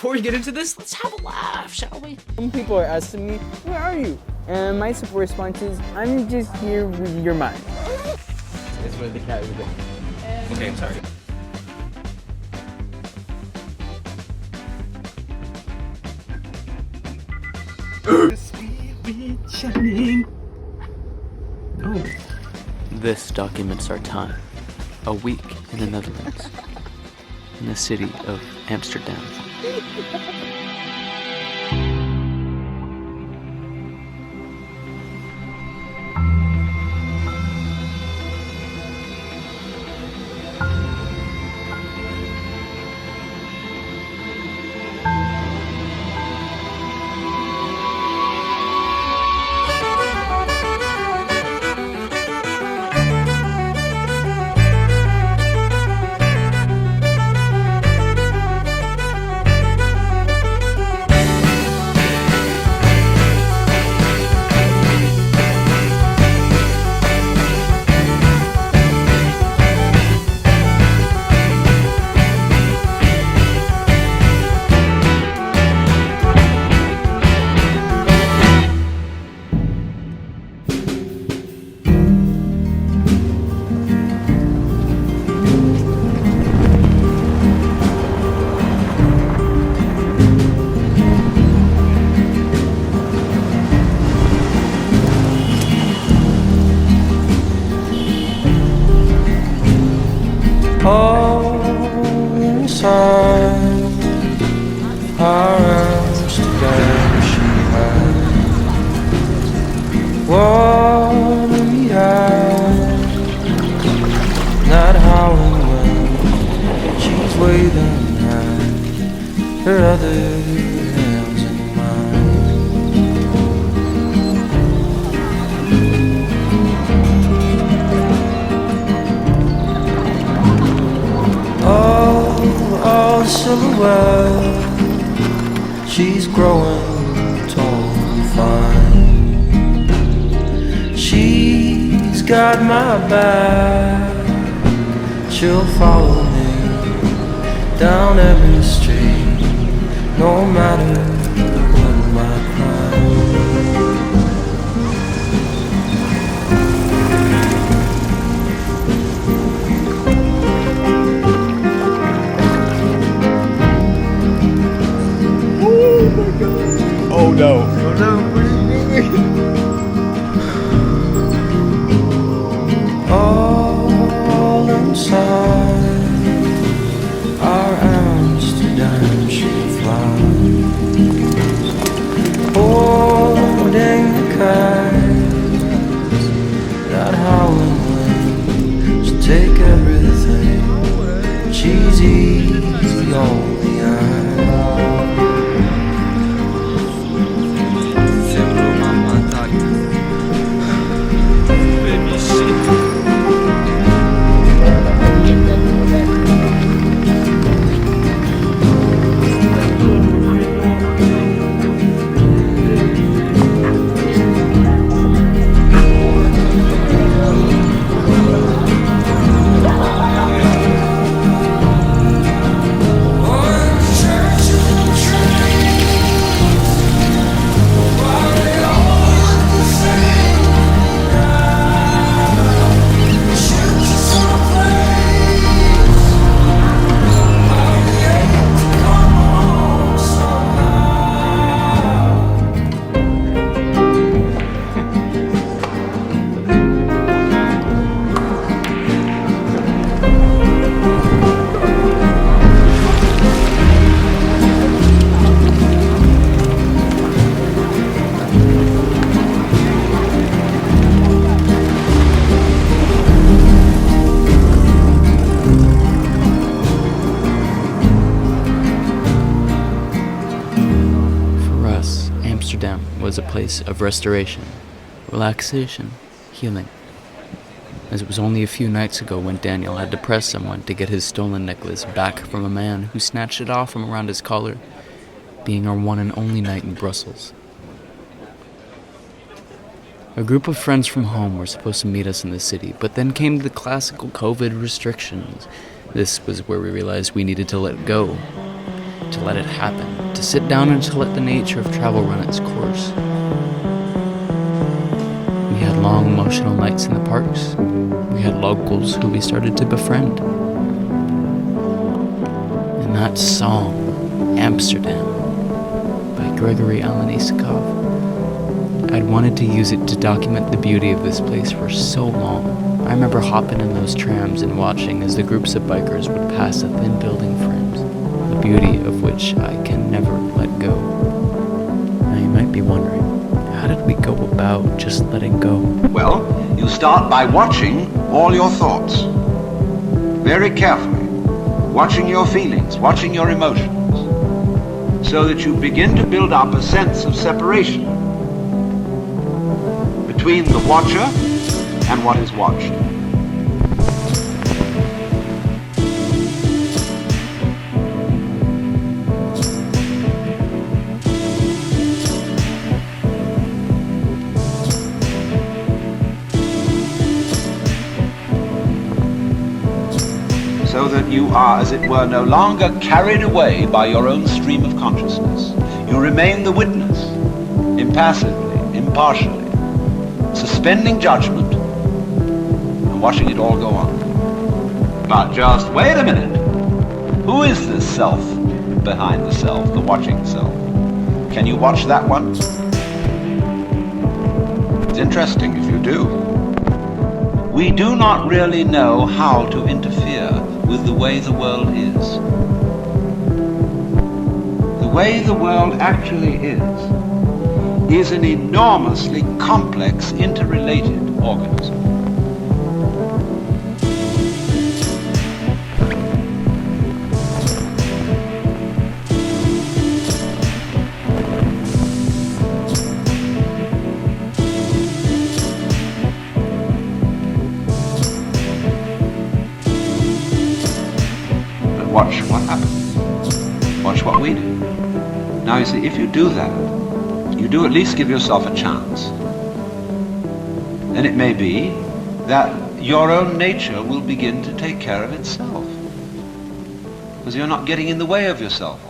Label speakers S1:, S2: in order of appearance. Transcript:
S1: before we get into this, let's have a laugh, shall we?
S2: Some people are asking me, where are you? And my simple response is, I'm just here with your mind. That's what the cat is doing.
S1: Okay, I'm sorry. Oh. This documents our time. A week in the Netherlands. In the city of Amsterdam.
S3: Our Amsterdam she had. What we had. Not how and when she's waving at her other hands in mine. Oh, silhouette. She's growing tall and fine. She's got my back. She'll follow me down every street, no matter what my crime.
S2: Oh no. Oh no.
S3: All inside our Amsterdam she flies, holding the kite. Not how and when she'll take everything. She's easy on the eye.
S1: Amsterdam was a place of restoration, relaxation, healing. As it was only a few nights ago when Daniel had to press someone to get his stolen necklace back from a man who snatched it off from around his collar, being our one and only night in Brussels. A group of friends from home were supposed to meet us in the city, but then came the classical COVID restrictions. This was where we realized we needed to let go. to let it happen, to sit down and to let the nature of travel run its course. We had long emotional nights in the parks. We had locals who we started to befriend. And that song, Amsterdam, by Gregory Alan Isakov, I'd wanted to use it to document the beauty of this place for so long. I remember hopping in those trams and watching as the groups of bikers would pass the thin building frames, the beauty of which I can never let go. Now you might be wondering, how did we go about just letting go?
S4: Well, you start by watching all your thoughts. Very carefully. Watching your feelings, watching your emotions. So that you begin to build up a sense of separation between the watcher and what is watched. So that you are, as it were, no longer carried away by your own stream of consciousness. You remain the witness, impassively, impartially, suspending judgment and watching it all go on. But just wait a minute. Who is this self behind the self, the watching self? Can you watch that one? It's interesting if you do. We do not really know how to interfere with the way the world is. The way the world actually is an enormously complex, interrelated organism. But watch what happens. Watch what we do. Now you see, if you do that, you do at least give yourself a chance. And it may be that your own nature will begin to take care of itself. Because you're not getting in the way of yourself.